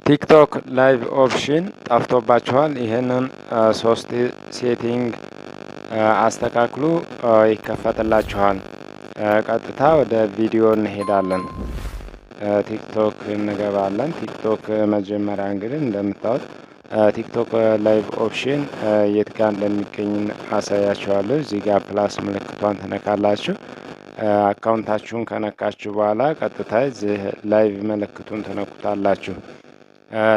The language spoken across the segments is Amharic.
ቲክቶክ ላይቭ ኦፕሽን ጠፍቶባችኋል? ይህንን ሶስት ሴቲንግ አስተካክሉ፣ ይከፈትላችኋል። ቀጥታ ወደ ቪዲዮ እንሄዳለን። ቲክቶክ እንገባለን። ቲክቶክ መጀመሪያ እንግዲህ እንደምታዩት ቲክቶክ ላይቭ ኦፕሽን የት ጋር እንደሚገኝ አሳያችኋለሁ። እዚህ ጋር ፕላስ ምልክቷን ትነካላችሁ። አካውንታችሁን ከነካችሁ በኋላ ቀጥታ እዚህ ላይቭ ምልክቱን ትነኩታላችሁ።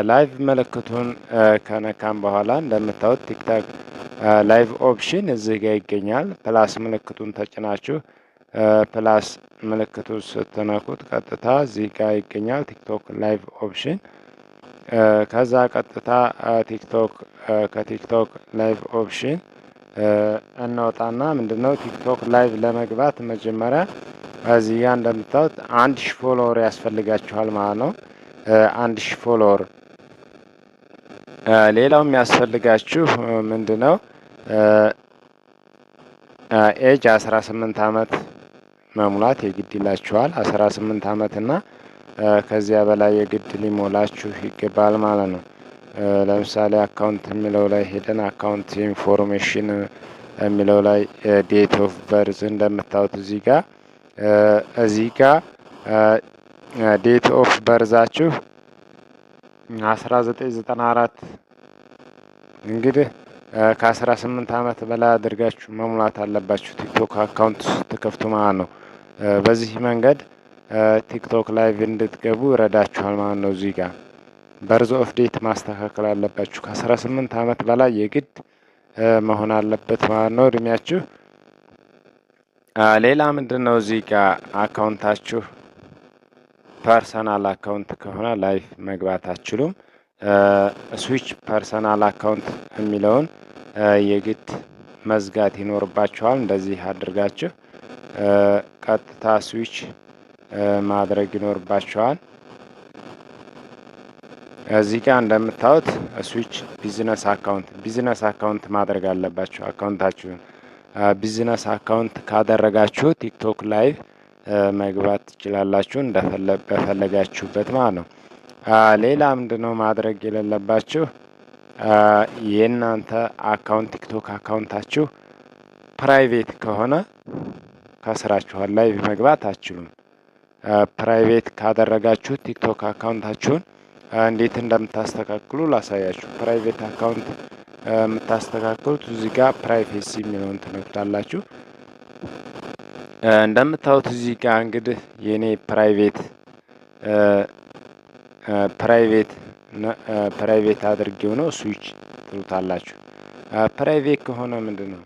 ላይቭ ምልክቱን ከነካም በኋላ እንደምታዩት ቲክቶክ ላይቭ ኦፕሽን እዚህ ጋር ይገኛል። ፕላስ ምልክቱን ተጭናችሁ ፕላስ ምልክቱን ስትነኩት ቀጥታ እዚህ ጋር ይገኛል ቲክቶክ ላይቭ ኦፕሽን። ከዛ ቀጥታ ከቲክቶክ ላይቭ ኦፕሽን እናወጣና ምንድነው ቲክቶክ ላይቭ ለመግባት መጀመሪያ እዚህ ጋር እንደምታዩት 1000 ፎሎወር ያስፈልጋችኋል ማለት ነው። 1000 ፎሎወር። ሌላው የሚያስፈልጋችሁ ምንድነው ኤጅ 18 ዓመት መሙላት የግድ ይላችኋል። 18 ዓመት እና ከዚያ በላይ የግድ ሊሞላችሁ ይገባል ማለት ነው። ለምሳሌ አካውንት የሚለው ላይ ሄደን አካውንት ኢንፎርሜሽን የሚለው ላይ ዴት ኦፍ በርዝ እንደምታዩት እዚህ ጋር ዴት ኦፍ በርዛችሁ 1994 እንግዲህ ከ18 ዓመት በላይ አድርጋችሁ መሙላት አለባችሁ ቲክቶክ አካውንት ስትከፍቱ ማለት ነው። በዚህ መንገድ ቲክቶክ ላይቭ እንድትገቡ ይረዳችኋል ማለት ነው። እዚህ ጋር በርዝ ኦፍ ዴት ማስተካከል አለባችሁ። ከ18 ዓመት በላይ የግድ መሆን አለበት ማለት ነው እድሜያችሁ። ሌላ ምንድን ነው እዚህ ጋር አካውንታችሁ ፐርሰናል አካውንት ከሆነ ላይቭ መግባት አትችሉም። ስዊች ፐርሰናል አካውንት የሚለውን የግድ መዝጋት ይኖርባችኋል። እንደዚህ አድርጋችሁ ቀጥታ ስዊች ማድረግ ይኖርባችኋል። እዚህ ጋር እንደምታዩት ስዊች ቢዝነስ አካውንት ማድረግ አለባችሁ። አካውንታችሁን ቢዝነስ አካውንት ካደረጋችሁ ቲክቶክ ላይቭ መግባት ትችላላችሁ በፈለጋችሁበት ማለት ነው። ሌላ ምንድነው ማድረግ የሌለባችሁ የእናንተ አካውንት ቲክቶክ አካውንታችሁ ፕራይቬት ከሆነ ከስራችኋል ላይቭ መግባት አትችሉም። ፕራይቬት ካደረጋችሁ ቲክቶክ አካውንታችሁን እንዴት እንደምታስተካክሉ ላሳያችሁ። ፕራይቬት አካውንት የምታስተካክሉት እዚህ ጋር ፕራይቬሲ የሚለውን ትነኩታላችሁ። እንደምታዩት እዚህ ጋር እንግዲህ የኔ ፕራይቬት አድርጌው ነው ስዊች ትሉታላችሁ። ፕራይቬት ከሆነ ምንድነው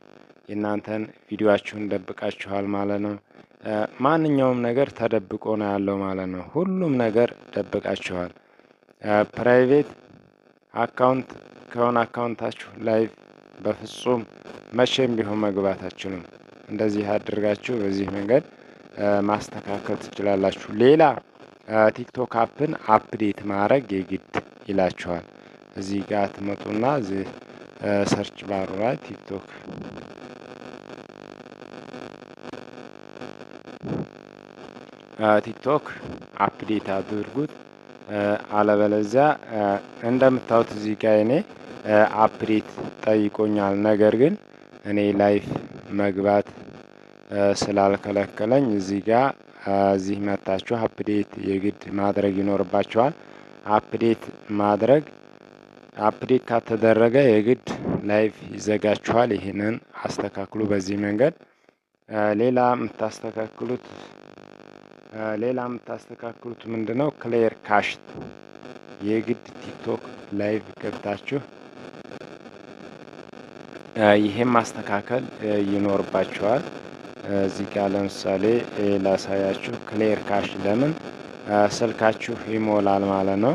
የእናንተን ቪዲዮአችሁን ደብቃችኋል ማለት ነው። ማንኛውም ነገር ተደብቆ ነው ያለው ማለት ነው። ሁሉም ነገር ደብቃችኋል። ፕራይቬት አካውንት ከሆነ አካውንታችሁ ላይቭ በፍጹም መቼም ቢሆን መግባት አትችሉም። እንደዚህ አድርጋችሁ በዚህ መንገድ ማስተካከል ትችላላችሁ። ሌላ ቲክቶክ አፕን አፕዴት ማድረግ የግድ ይላችኋል። እዚህ ጋር ትመጡና እዚህ ሰርች ባሩ ላይ ቲክቶክ አፕዴት አድርጉት። አለበለዚያ እንደምታዩት እዚህ ጋር እኔ አፕዴት ጠይቆኛል። ነገር ግን እኔ ላይቭ መግባት ስላልከለከለኝ እዚህ መታችሁ አፕዴት የግድ ማድረግ ይኖርባችኋል። አፕዴት ካተደረገ የግድ ላይቭ ይዘጋችኋል። ይህንን አስተካክሉ በዚህ መንገድ። ሌላ የምታስተካክሉት ምንድነው ክሊር ካሽ የግድ ቲክቶክ ላይቭ ገብታችሁ ይሄን ማስተካከል ይኖርባችኋል። እዚህ ጋር ለምሳሌ ላሳያችሁ። ክሊር ካሽ ለምን ስልካችሁ ይሞላል ማለት ነው።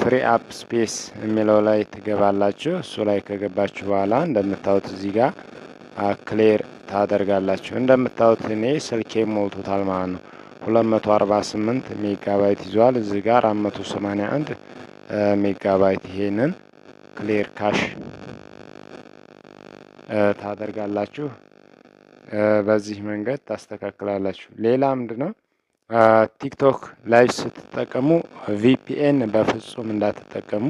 ፍሪ አፕ ስፔስ የሚለው ላይ ትገባላችሁ። እሱ ላይ ከገባችሁ በኋላ እንደምታዩት እዚህ ጋር ክሊር ታደርጋላችሁ። እንደምታዩት እኔ ስልኬ ሞልቶታል ማለት ነው። 248 ሜጋባይት ይዟል። እዚህ ጋር 481 ሜጋባይት። ይሄንን ክሊር ካሽ ታደርጋላችሁ። በዚህ መንገድ ታስተካክላላችሁ። ሌላ ምንድነው? ቲክቶክ ላይቭ ስትጠቀሙ ቪፒኤን በፍጹም እንዳትጠቀሙ።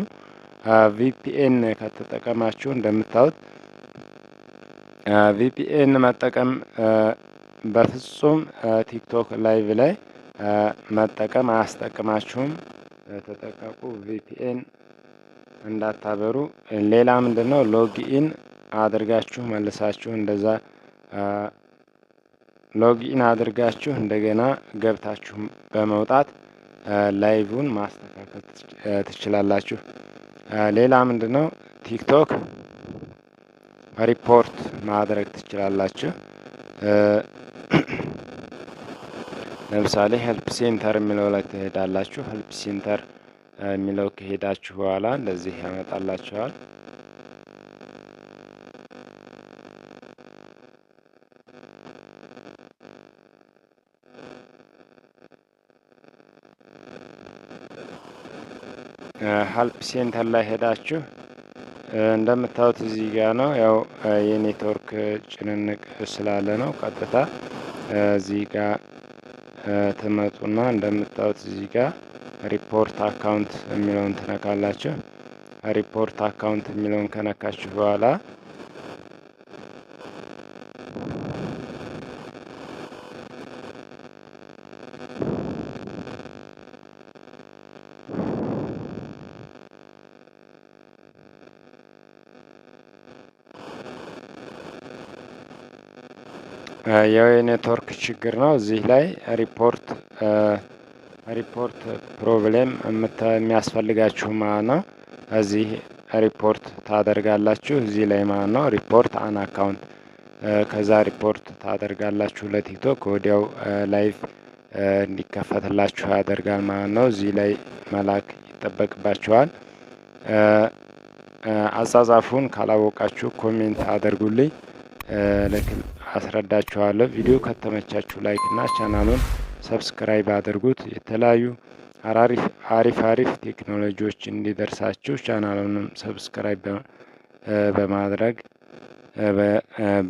ቪፒኤን ከተጠቀማችሁ እንደምታዩት ቪፒኤን መጠቀም በፍጹም ቲክቶክ ላይቭ ላይ መጠቀም አያስጠቅማችሁም። ተጠቀቁ፣ ቪፒኤን እንዳታበሩ። ሌላ ምንድነው? ሎጊኢን አድርጋችሁ መልሳችሁ እንደዛ ሎጊኢን አድርጋችሁ እንደገና ገብታችሁ በመውጣት ላይቭን ማስተካከል ትችላላችሁ። ሌላ ምንድነው? ቲክቶክ ሪፖርት ማድረግ ትችላላችሁ። ለምሳሌ ሄልፕ ሴንተር የሚለው ላይ ትሄዳላችሁ። ሄልፕ ሴንተር የሚለው ከሄዳችሁ በኋላ እንደዚህ ያመጣላችኋል። ሄልፕ ሴንተር ላይ ሄዳችሁ እንደምታዩት እዚህ ጋር ነው። ያው የኔትወርክ ጭንንቅ ስላለ ነው። ቀጥታ እዚህ ጋር ትመጡና እንደምታዩት እዚህ ጋር ሪፖርት አካውንት የሚለውን ትነካላችሁ። ሪፖርት አካውንት የሚለውን ከነካችሁ በኋላ የኔትወርክ ችግር ነው። እዚህ ላይ ሪፖርት ፕሮብሌም የሚያስፈልጋችሁ ማለት ነው። እዚህ ሪፖርት ታደርጋላችሁ እዚህ ላይ ማለት ነው። ሪፖርት አን አካውንት ከዛ ሪፖርት ታደርጋላችሁ ለቲክቶክ ወዲያው ላይቭ እንዲከፈትላችሁ ያደርጋል ማለት ነው። እዚህ ላይ መላክ ይጠበቅባችኋል። አጻጻፉን ካላወቃችሁ ኮሜንት አድርጉልኝ፣ አስረዳችኋለሁ። ቪዲዮ ከተመቻችሁ ላይክ እና ቻናሉን ሰብስክራይብ አድርጉት። የተለያዩ አሪፍ ቴክኖሎጂዎች እንዲደርሳችሁ ቻናሉንም ሰብስክራይብ በማድረግ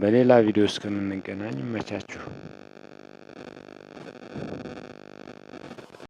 በሌላ ቪዲዮ እስከምንገናኝ ይመቻችሁ።